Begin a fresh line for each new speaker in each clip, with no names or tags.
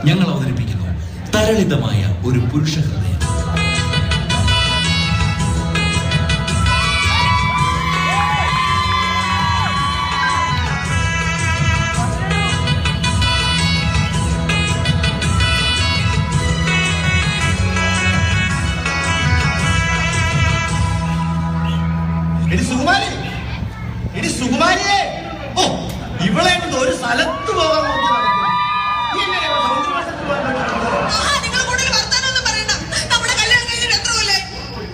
ഞങ്ങൾ അവതരിപ്പിക്കുന്നു തരളിതമായ ഒരു പുരുഷ ഹൃദയം.
സുകുമാരിയെ, ഓ ഇവളെ കൊണ്ട് ഒരു സ്ഥലത്ത് പോകാൻ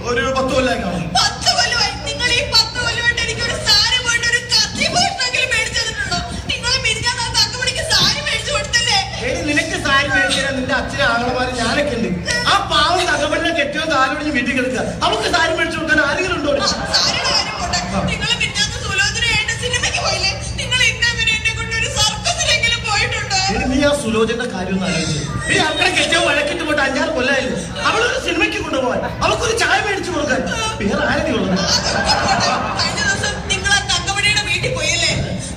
ഒരു 10 കൊല്ലമായി കാണും.
10 കൊല്ലമായി. നിങ്ങൾ ഈ 10 കൊല്ലമായിട്ട് എനിക്ക് ഒരു സാരി പോയിട്ട് ഒരു കത്തി പോയിട്ടെങ്കിലും മേടിച്ചു തന്നിട്ടുണ്ടോ? നിങ്ങൾ മിനിഞ്ഞാ തങ്കമണിക്ക് സാരി മേടിച്ചു കൊടുത്തല്ലേ?
നിനക്ക് സാരി മേടിച്ചാൽ നിന്റെ അച്ഛനും ആങ്ങളമാരും ഞാനൊക്കെ ഉണ്ട്. ആ പാവം തങ്കമണിനെ കെട്ടിയോ താലോടിഞ്ഞ് വീട്ടിൽ കിടക്കുക. അവൾക്ക് സാരി മേടിച്ചു കൊടുക്കാൻ ആരെങ്കിലും ഉണ്ടോ?
സാരിയുടെ കാര്യം പോട്ടെ. നിങ്ങൾ മിനിഞ്ഞാന്ന് സുലോചനയായിട്ട് സിനിമയ്ക്ക് പോയില്ലേ? നിങ്ങൾ ഇന്നവരെ എന്നെ കൊണ്ട് ഒരു സർക്കസിലെങ്കിലും പോയിട്ടുണ്ടോ?
നീ ആ സുലോചന്റെ കാര്യം ഒന്ന് ആലോചിച്ചു. ഈ അവളെ കെട്ടിയോ വഴക്കിട്ട് പോയിട്ട് 5-6 കൊല്ലമായില്ലേ? അവളൊരു സിനിമയ്ക്ക് കൊണ്ടുപോകാൻ, അവൾക്കൊരു ചായ മേടിച്ചു കൊടുക്കാൻ വേറെ ആരെങ്കിലും ഉള്ളത്?
കഴിഞ്ഞ ദിവസം നിങ്ങൾ ആ തങ്കമണിയുടെ വീട്ടിൽ പോയില്ലേ?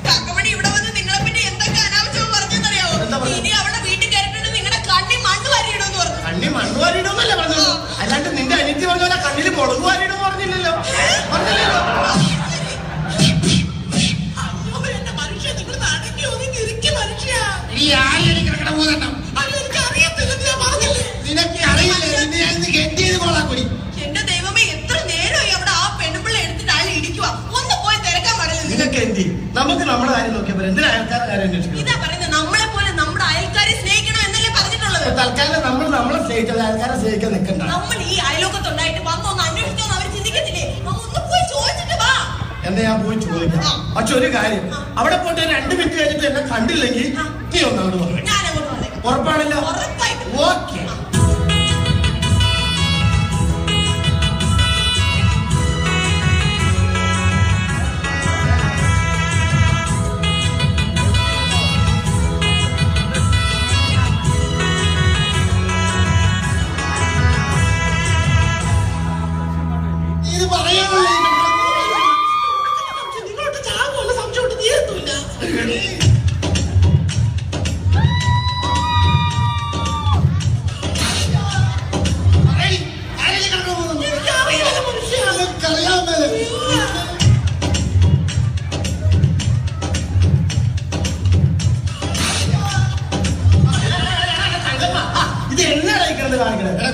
തങ്കമണി ഇവിടെ വന്ന് നിങ്ങളെ പിന്നെ എന്തൊക്കെ അനാവശ്യം പറഞ്ഞെന്നറിയാവോ? ഇനി അവിടെ വീട്ടിൽ കയറിട്ടുണ്ട് നിങ്ങളുടെ കണ്ണി മണ്ണ് വാരിയിടുമെന്ന് പറഞ്ഞു.
കണ്ണി മണ്ണ് വാരിയിടുമെന്നല്ലേ പറഞ്ഞത്? അല്ലാണ്ട് നിന്റെ അനിയത്തി പറഞ്ഞ പോലെ കണ്ണിൽ മുളക് വാരിയിടുമെന്ന് പറഞ്ഞില്ലല്ലോ. പറഞ്ഞില്ലല്ലോ.
എന്റെ ദൈവമേ, എത്ര നേരമായി അവിടെ ആ പെണ്ണുപിള്ള എടുത്തിട്ട് ആൾ ഇടിക്കുക. ഒന്ന് പോയി തിരക്കാൻ പാടില്ല.
നിനക്ക് എന്തി? നമുക്ക് നമ്മുടെ കാര്യം നോക്കിയാൽ പോലെ എന്തിനാ അയൽക്കാരുടെ കാര്യം അന്വേഷിക്കുന്നത്?
ഇതാ പറയുന്നത്, നമ്മളെ പോലെ നമ്മുടെ അയൽക്കാരെ സ്നേഹിക്കണം എന്നല്ലേ പറഞ്ഞിട്ടുള്ളത്.
തൽക്കാലം നമ്മളെ സ്നേഹിച്ചത് അയൽക്കാരെ സ്നേഹിക്കാൻ നിൽക്കണ്ട.
നമ്മൾ ഈ അയലോക്കത്തുണ്ടായിട്ട് വന്നൊന്ന് അന്വേഷിച്ചോന്ന് അവർ ചിന്തിക്കത്തില്ലേ? ഒന്ന് പോയി ചോദിച്ചിട്ട് വാ.
എന്നാ ഞാൻ പോയി ചോദിക്കാം. പക്ഷെ ഒരു കാര്യം, അവിടെ പോയിട്ട് 2 മിനിറ്റ് കഴിഞ്ഞിട്ട് എന്നെ കണ്ടില്ലെങ്കിൽ നീ ഒന്നോട് പറഞ്ഞു.
ഞാൻ അങ്ങോട്ട് വന്നേക്കാം.
ഉറപ്പാണല്ലോ?
ഉറപ്പായിട്ടും.
ഓക്കെ.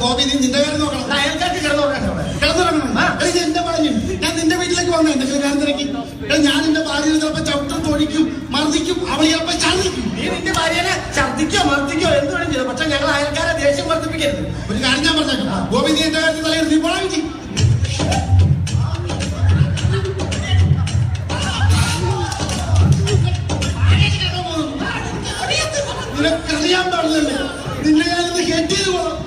ഗോപി, നീ നിന്റെ കാര്യം നോക്കണം.
അയൽക്കാർക്ക് കിടന്നുറങ്ങണം.
എന്റെ പറഞ്ഞു, ഞാൻ നിന്റെ വീട്ടിലേക്ക് വന്നേ എന്റെ കാര്യം തിരക്കി. ഞാൻ എന്റെ ഭാര്യയെ ചിലപ്പോ ചവിട്ടും തൊഴിക്കും മർദ്ദിക്കും, അവൾ ചിലപ്പോ ഛർദ്ദിക്കും.
നീ നിന്റെ ഭാര്യനെ ഛർദ്ദിക്കോ മർദ്ദിക്കോ എന്ത് വേണം ചെയ്തു. പക്ഷെ ഞങ്ങൾ അയൽക്കാരെ ദേഷ്യം വർദ്ധിപ്പിക്കരുത്.
ഒരു കാര്യം ഞാൻ പറഞ്ഞേക്കാം, ഗോപി നീ എന്റെ കാര്യത്തിൽ തലയെടുത്ത് നീ പോകാൻ ചെയ്യും. നിനക്കറിയാൻ പാടില്ലല്ലേ നിന്നെ ഞാനിന്ന് ഹെഡ് ചെയ്ത് പോകണം.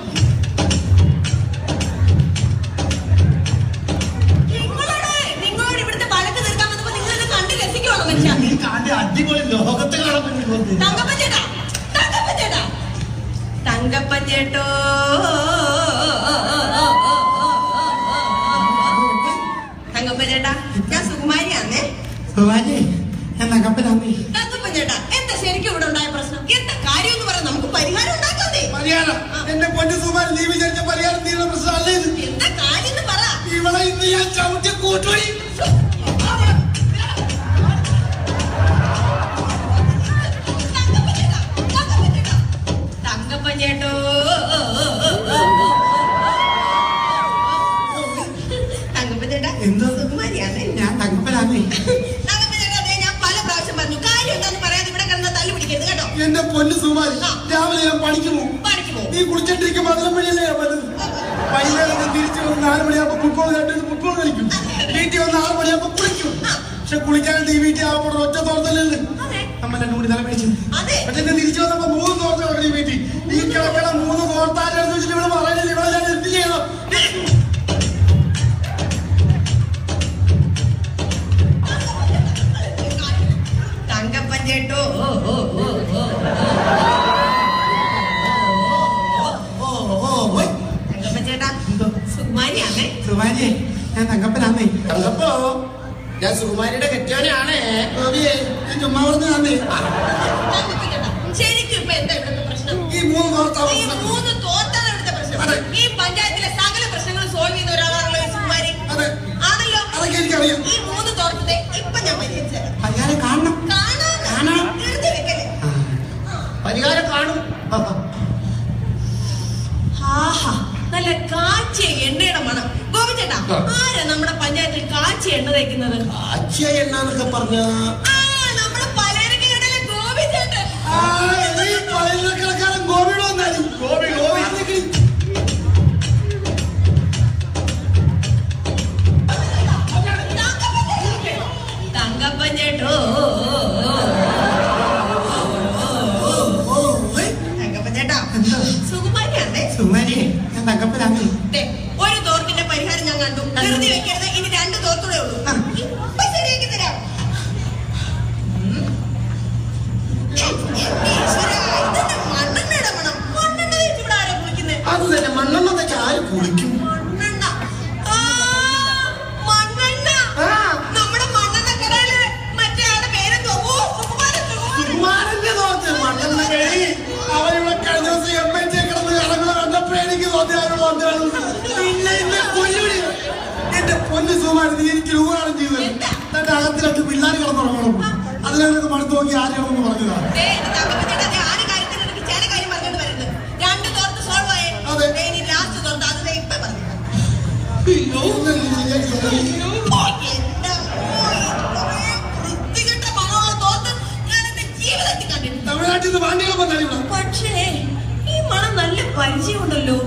നിങ്ങളോട് ഇവിടുത്തെ വഴക്ക് തീർക്കാൻ വന്നപ്പോ നിങ്ങൾ ഇത് കണ്ട് രസിക്കുവാണോ മനുഷ്യ?
നീ കാണ്ടി അടിപൊളി ലോകത്തെ കാണാൻ പറ്റും.
തങ്കപ്പൻ ചേട്ടാ, തങ്കപ്പൻ ചേട്ടാ, തങ്കപ്പൻ ചേട്ടോ. തങ്കപ്പൻ ചേട്ടാ, ഞാൻ സുകുമാരിയാന്നേ.
സുകുമാരി, ഞാൻ തങ്കപ്പനാന്നേ.
തങ്കപ്പൻ ചേട്ടാ, എന്താ ശരിക്കും ഇവിടെ ഉണ്ടായ പ്രശ്നം? എന്താ കാര്യം എന്ന് പറയാൻ നമുക്ക് പരിഹാരം ഉണ്ടാക്കാതെ.
പരിഹാരം? എന്റെ പൊന്നു സുകുമാരി, നീ വിചാരിച്ച പരിഹാരം തീരുന്ന പ്രശ്നമല്ലേ ഇത്?
എന്താ കാര്യം എന്ന് പറ.
ഇവളെ ഇന്ന് ഞാൻ ചവിട്ടി കൂട്ടുവഴി.
തങ്കപ്പൻ ചേട്ടോ. തങ്കപ്പൻ ചേട്ടാ,
എന്താ?
സുകുമാരിയാന്നേ.
ഞാൻ തങ്കപ്പനാന്നേ.
തങ്കപ്പൻ ചേട്ടാ, അതെ ഞാൻ പല പ്രാവശ്യം പറഞ്ഞു, കാര്യം എന്താന്ന് പറയാതെ ഇവിടെ കിടന്ന തല്ലു പിടിക്കരുത് കേട്ടോ.
എന്റെ പൊന്നു സുകുമാരി, രാവിലെ ഞാൻ പണിക്ക് പോകും.
പണിക്ക് പോകും.
നീ കുളിച്ചിട്ടിരിക്കുമ്പോ അതിലും വഴിയല്ലേ ഞാൻ വരുന്നത്. വൈകുന്നേരം തിരിച്ചു വന്ന് 4 മണിയാകുമ്പോ ഫുട്ബോൾ കളിക്കും. വീട്ടിൽ വന്ന് 6 മണിയാകുമ്പോ കുളിക്കും. പക്ഷെ കുളിക്കാനായിട്ട് ഈ വീട്ടിൽ ആവുമ്പോൾ ഒറ്റ തോർത്തല്ലേ നമ്മൾ 2 കൂടി തല മേടിച്ചു. പക്ഷെ എന്നെ തിരിച്ചു വന്നപ്പോ 3 തോർത്ത കിടക്കണം ഈ വീട്ടിൽ. ഈ കിടക്കണ 3 തോർത്താലെന്ന് വെച്ചിട്ട് ഇവിടെ പറയുന്നില്ല. ഇവിടെ ഞാൻ എന്ത് ചെയ്യണം?
തങ്കപ്പൻ ചേട്ടോ. തങ്കപ്പൻ ചേട്ടാ, സുകുമാരിയാന്നേ.
സുകുമാരിയെ, ഞാൻ തങ്കപ്പനാന്നേ.
തങ്കപ്പോ, ഞാൻ സുകുമാരിയുടെ കെട്ടിയോനാണേ.
ഞാൻ ചുമ്മാ പറഞ്ഞാന്നേ.
ശരിക്കും ഇപ്പൊ എന്താ ഇവിടുത്തെ പ്രശ്നം?
ഈ 3
പരിഹാരം കാണും.
ആഹാ, നല്ല കാച്ചിയ എണ്ണയുടെ മണം. ഗോപിച്ചേട്ടാ, ആരാ നമ്മുടെ പഞ്ചായത്തിൽ കാച്ചിയ എണ്ണ തേക്കുന്നത്?
കാച്ചിയ എണ്ണന്നൊക്കെ പറഞ്ഞ
നമ്മുടെ പലചരക്ക് കടയിലെ ഗോപിച്ചേട്ടൻ.
പലചരക്കടക്കാരൻ ഗോപിയുടെ വന്നാലും
ഗോപി
തങ്കപ്പൻ ചേട്ടോ. തങ്കപ്പൻ ചേട്ടാ, സുകുമാരിയാണേ.
സുമാരി ഞാൻ തങ്കപ്പനാണ്.
ഒരു തോർത്തിന്റെ പരിഹാരം ഞാൻ കണ്ടു. ധൃതി വെക്കരുത്, ഇനി 2 തോർത്തൂടെ ഉള്ളൂ. ഇപ്പൊ ശരിയാക്കി തരാം. മണ്ണെണ്ണയുടെ മണം. മണ്ണെണ്ണ തേച്ച് ഇവിടെ ആരാ കുളിക്കുന്നത്?
അത് തന്നെ, മണ്ണെണ്ണ വെച്ച് ആര് കുളിക്കും?
മണ്ണെണ്ണ. മണ്ണെണ്ണ. നമ്മുടെ മണ്ണെണ്ണ കടയില് മറ്റേ ആളുടെ പേരെന്തോ?
സുകുമാരന്റെ തോർത്ത് മണ്ണെണ്ണ കഴി.
അവരിവിടെ കഴിഞ്ഞ ദിവസം MHA കിടന്ന് കടങ്ങൾ കണ്ടപ്പോഴേ എനിക്ക് തോന്നിയാണ്. പിന്നെ എന്നെ കൊല്ലുവിളി. എന്റെ പൊന്ന് സുമാരി, നീ എനിക്ക് രൂപമാണ് ചെയ്തത്. എന്റെ അകത്തിലൊക്കെ പിള്ളേർ കിടന്നുറങ്ങണം. അതിനൊക്കെ മണത്ത് നോക്കി ആരെയാണെന്ന് പറഞ്ഞതാണ്. തമിഴ്നാട്ടിൽ നിന്ന് വണ്ടികൾ വന്നാലും ഇവിടെ
പക്ഷേ ഈ മണം നല്ല പരിചയമുണ്ടല്ലോ.